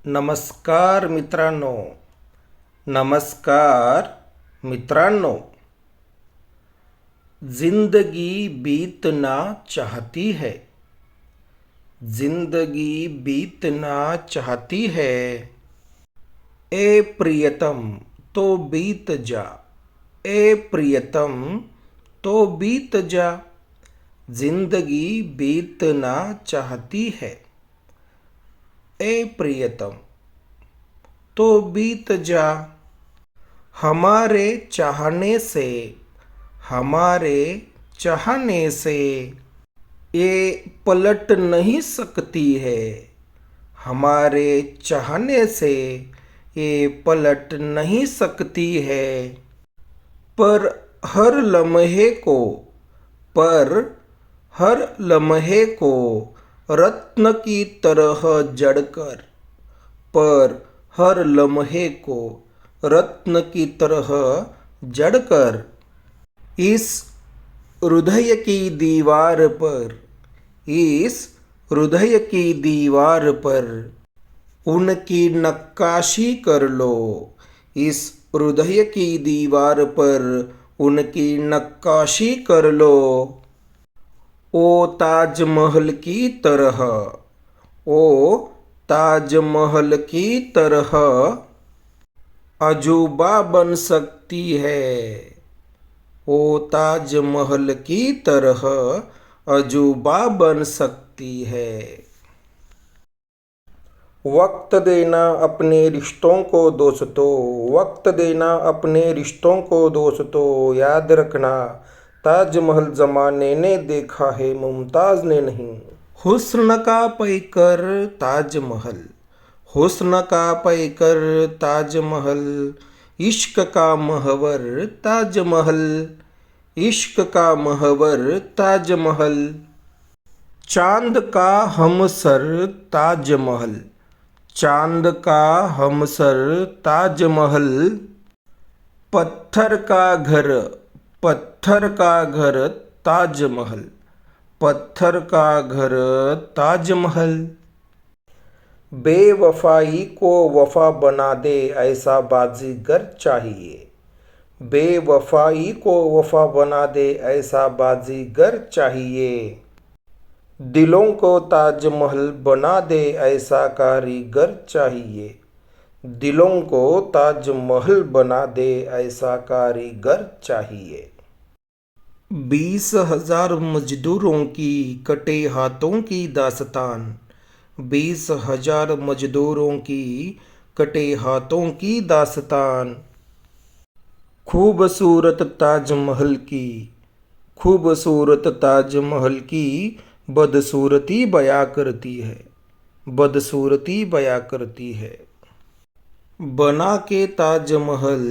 नमस्कार मित्रांनो. नमस्कार मित्रांनो. जिंदगी बीतना चाहती है. जिंदगी बीतना चाहती है. ए प्रियतम तो बीत जा. ए प्रियतम तो बीत जा. जिंदगी बीतना चाहती है. ए प्रियतम तो बीत जा. हमारे चाहने से, हमारे चाहने से ये पलट नहीं सकती है. हमारे चाहने से ये पलट नहीं सकती है. पर हर लम्हे को, पर हर लम्हे को रत्न की तरह जड़कर, पर हर लम्हे को रत्न की तरह जड़कर इस हृदय की दीवार पर, इस हृदय की दीवार पर उनकी नक्काशी कर लो. इस हृदय की दीवार पर उनकी नक्काशी कर लो. ओ ताजमहल की तरह, ओ ताजमहल की तरह अजूबा बन सकती है. ओ ताजमहल की तरह अजूबा बन सकती है. वक्त देना अपने रिश्तों को दोस्तों, वक्त देना अपने रिश्तों को दोस्तों. याद रखना ताजमहल जमाने ने देखा है, मुमताज ने नहीं. हुस्न का पैकर ताजमहल, हुस्न का पैकर ताजमहल. इश्क का महवर ताजमहल, इश्क का महवर ताजमहल. चांद का हमसर ताजमहल, चांद का हमसर ताजमहल. पत्थर का घर, पत्थर का घर ताजमहल, पत्थर का घर ताजमहल. बेवफाई को वफा बना दे ऐसा बाजीगर चाहिए. बेवफाई को वफा बना दे ऐसा बाजीगर चाहिए. दिलों को ताजमहल बना दे ऐसा कारीगर चाहिए. दिलों को ताजमहल बना दे ऐसा कारीगर चाहिए. 20,000 मजदूरों की कटे हाथों की दास्तान. 20,000 मजदूरों की कटे हाथों की दास्तान. खूबसूरत ताजमहल की, खूबसूरत ताजमहल की बदसूरती बयां करती है, बदसूरती बयां करती है. बना के ताजमहल,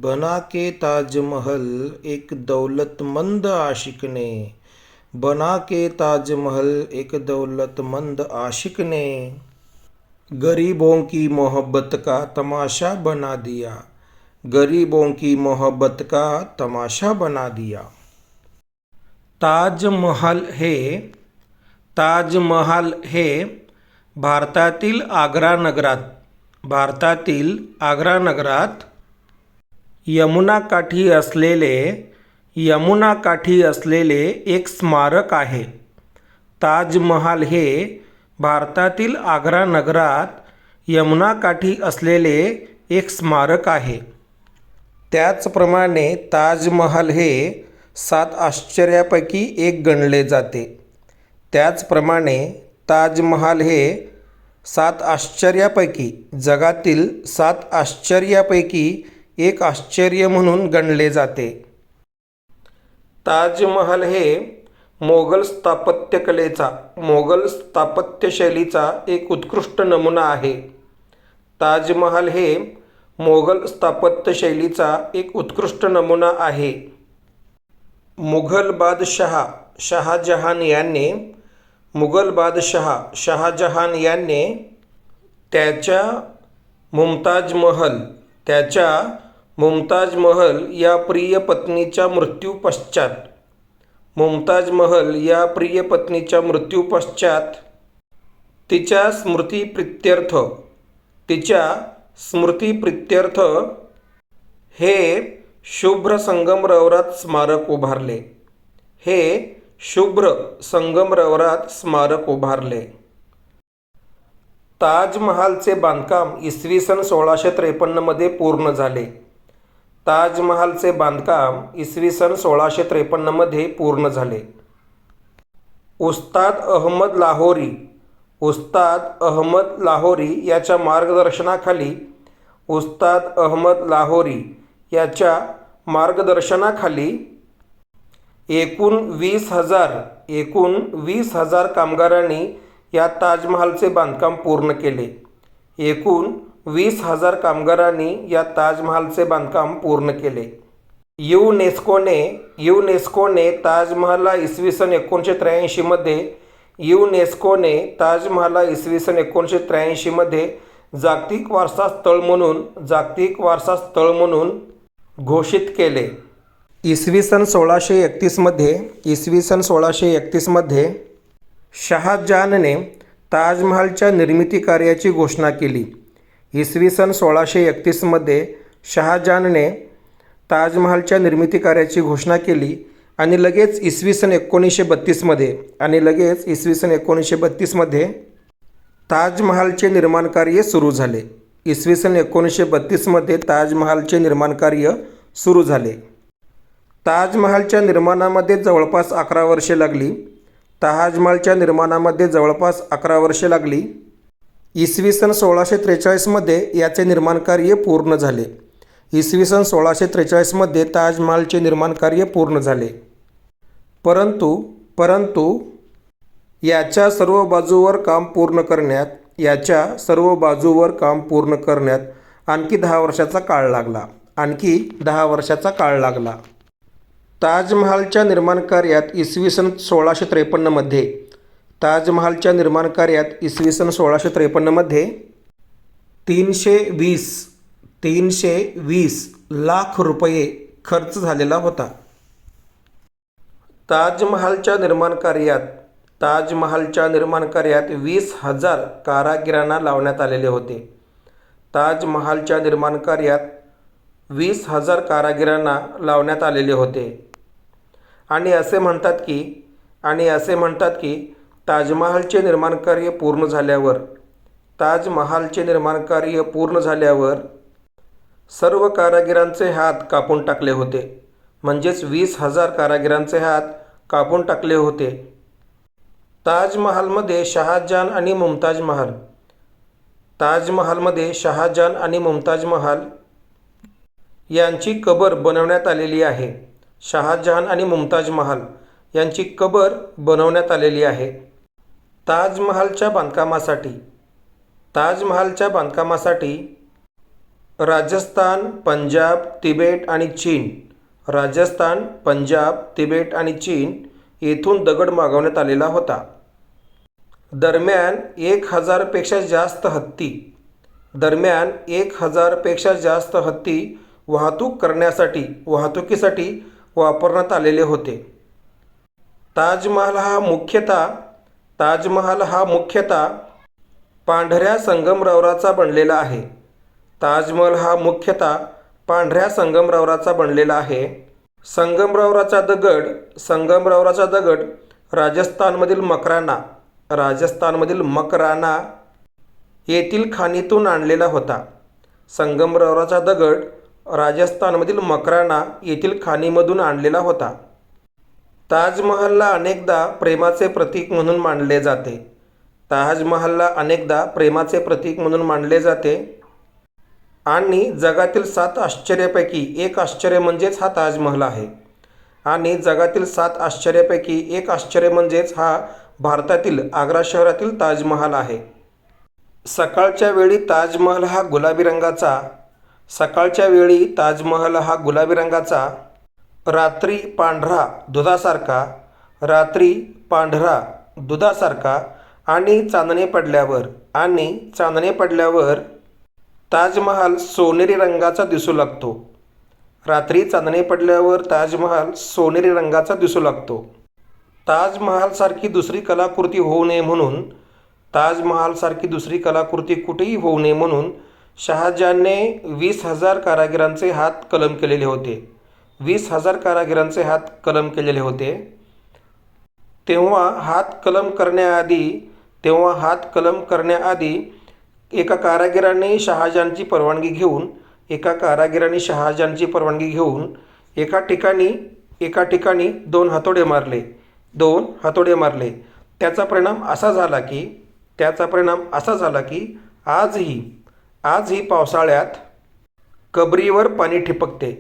बना के ताजमहल एक दौलतमंद आशिक ने. बना के ताजमहल एक दौलतमंद आशिक ने गरीबों की मोहब्बत का तमाशा बना दिया. गरीबों की मोहब्बत का तमाशा बना दिया. ताजमहल हे, ताजमहल हे भारतातील आग्रा नगरात, भारतातील आग्रा नगरात यमुनाकाठी असलेले, यमुनाकाठी असलेले एक स्मारक आहे. ताजमहल हे भारतातील आग्रा नगरात यमुनाकाठी असलेले एक स्मारक आहे. त्याचप्रमाणे ताजमहल हे 7 आश्चर्यापैकी एक गणले जाते. त्याचप्रमाणे ताजमहल हे 7 आश्चर्यापैकी, जगातील 7 आश्चर्यापैकी एक आश्चर्य म्हणून गणले जाते. ताजमहल हे मोगल स्थापत्यकलेचा, मोगल स्थापत्यशैलीचा एक उत्कृष्ट नमुना आहे. ताजमहल हे मोगल स्थापत्यशैलीचा एक उत्कृष्ट नमुना आहे. मुघल बादशहा शहाजहान याने, मुघल बादशहा शहाजहान याने त्याच्या मुमताज महल, त्याच्या मुमताज महल या प्रिय पत्नीच्या मृत्यूपश्चात, मुमताज महल या प्रिय पत्नीच्या मृत्यूपश्चात तिच्या स्मृतिप्रित्यर्थ, तिच्या स्मृतिप्रित्यर्थ हे शुभ्र संगमरवरात स्मारक उभारले. हे शुभ्र संगमरवरात स्मारक उभारले. ताजमहालचे बांधकाम इसवी सन 1653 पूर्ण झाले. ताजमहालचे बांधकाम इसवी सन 1653 पूर्ण झाले. उस्ताद अहमद लाहोरी याच्या मार्गदर्शनाखाली एकूण 20,000 कामगारांनी या ताजमहालचे बांधकाम पूर्ण केले. एकूण 20,000 कामगारांनी या ताजमहालचे बांधकाम पूर्ण केले. युनेस्कोने ताजमहाला इसवी सन 1983 मध्ये जागतिक वारसा स्थळ म्हणून घोषित केले. इसवी सन 1631 मध्ये शहाजहानने ताजमहालच्या निर्मिती कार्याची घोषणा केली. इसवी सन 1631 मध्ये शहाजहानने ताजमहालच्या निर्मिती कार्याची घोषणा केली आणि लगेच इसवी सन 1932 मध्ये ताजमहालचे निर्माण कार्य सुरू झाले. इसवी सन 1932 मध्ये ताजमहालचे निर्माण कार्य सुरू झाले. ताजमहालच्या निर्माणामध्ये जवळपास 11 वर्षे लागली. इसवी सन 1643 मध्ये याचे निर्माण कार्य पूर्ण झाले. इसवी सन 1643 मध्ये ताजमहालचे निर्माण कार्य पूर्ण झाले. परंतु याच्या सर्व बाजूवर काम पूर्ण करण्यात आणखी 10 वर्षाचा काळ लागला. ताजमहालच्या निर्माण कार्यात इसवी सन 1653 मध्ये 320 लाख रुपये खर्च झालेला होता. ताजमहालच्या निर्माण कार्यात 20,000 कारागिरांना लावण्यात आलेले होते. ताजमहालच्या निर्माण कार्यात 20,000 कारागिरांना लावण्यात आलेले होते. आणि असे म्हणतात की ताजमहालचे निर्माण कार्य पूर्ण झाल्यावर सर्व कारागिरांचे हात कापून टाकले होते. म्हणजेच 20,000 कारागिरांचे हात कापून टाकले होते. ताजमहालमध्ये शहाजहान आणि मुमताज महाल यांची कबर बनवण्यात आलेली आहे. शहाजहान आणि मुमताज महाल यांची कबर बनवण्यात आलेली आहे. ताजमहालच्या बांधकामासाठी राजस्थान, पंजाब, तिबेट आणि चीन येथून दगड मागवण्यात आलेला होता. दरम्यान 1,000 पेक्षा जास्त हत्ती वाहतुकीसाठी वापरण्यात आलेले होते. ताजमहाल हा मुख्यतः पांढऱ्या संगमरवराचा बनलेला आहे. संगमरवराचा दगड राजस्थानमधील मकराना येथील खाणीतून आणलेला होता. संगमरवराचा दगड राजस्थानमधील मकराना येथील खाणीमधून आणलेला होता. ताजमहालला अनेकदा प्रेमाचे प्रतीक म्हणून मानले जाते. आणि जगातील 7 आश्चर्यापैकी एक आश्चर्य म्हणजेच हा ताजमहाल आहे. हा भारतातील आग्रा शहरातील ताजमहाल आहे. सकाळच्या वेळी ताजमहाल हा गुलाबी रंगाचा, रात्री पांढरा दुधासारखा आणि चांदणे पडल्यावर ताजमहाल सोनेरी रंगाचा दिसू लागतो. ताजमहालसारखी दुसरी कलाकृती होऊ नये म्हणून ताजमहालसारखी दुसरी कलाकृती कुठेही होऊ नये म्हणून शहाजहानने 20,000 कारागिरांचे हात कलम केलेले होते. 20,000 कारागिरांचे हात कलम केलेले होते. तेव्हा हात कलम करण्याआधी एका कारागिराने शहाजहानची परवानगी घेऊन एका ठिकाणी 2 हातोडे मारले. त्याचा परिणाम असा झाला की आजही पावसाळ्यात कबरीवर पाणी ठिपकते.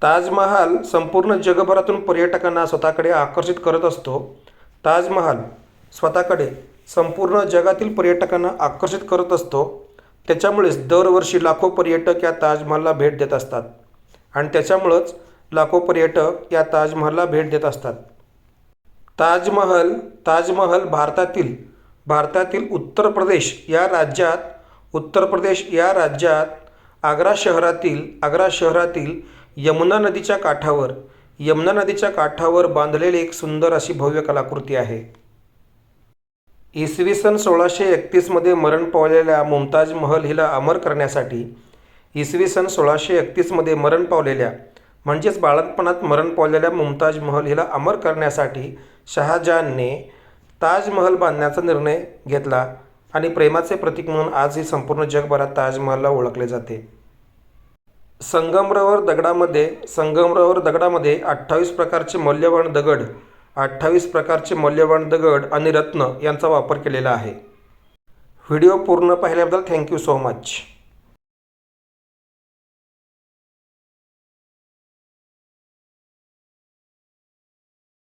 ताजमहाल संपूर्ण जगभरातून पर्यटकांना स्वतःकडे आकर्षित करत असतो. ताजमहाल स्वतःकडे संपूर्ण जगातील पर्यटकांना आकर्षित करत असतो. त्याच्यामुळेच दरवर्षी लाखो पर्यटक या ताजमहालला भेट देत असतात आणि त्याच्यामुळंच लाखो पर्यटक या ताजमहालला भेट देत असतात. ताजमहल भारतातील उत्तर प्रदेश राज्यात आग्रा शहरातील यमुना नदीच्या काठावर बांधलेली एक सुंदर अशी भव्य कलाकृती आहे. इसवी सन 1631 मध्ये मरण पावलेल्या मुमताज महल हिला अमर करण्यासाठी म्हणजेच बाळंतपणात मरण पावलेल्या मुमताज महल हिला अमर करण्यासाठी शहाजहानने ताजमहल बांधण्याचा निर्णय घेतला आणि प्रेमाचे प्रतीक म्हणून आजही संपूर्ण जगभरात ताजमहलला ओळखले जाते. संगमरवर दगडामध्ये 28 प्रकारचे मौल्यवान दगड आणि रत्न यांचा वापर केलेला आहे. व्हिडिओ पूर्ण पाहिल्याबद्दल थँक्यू सो मच.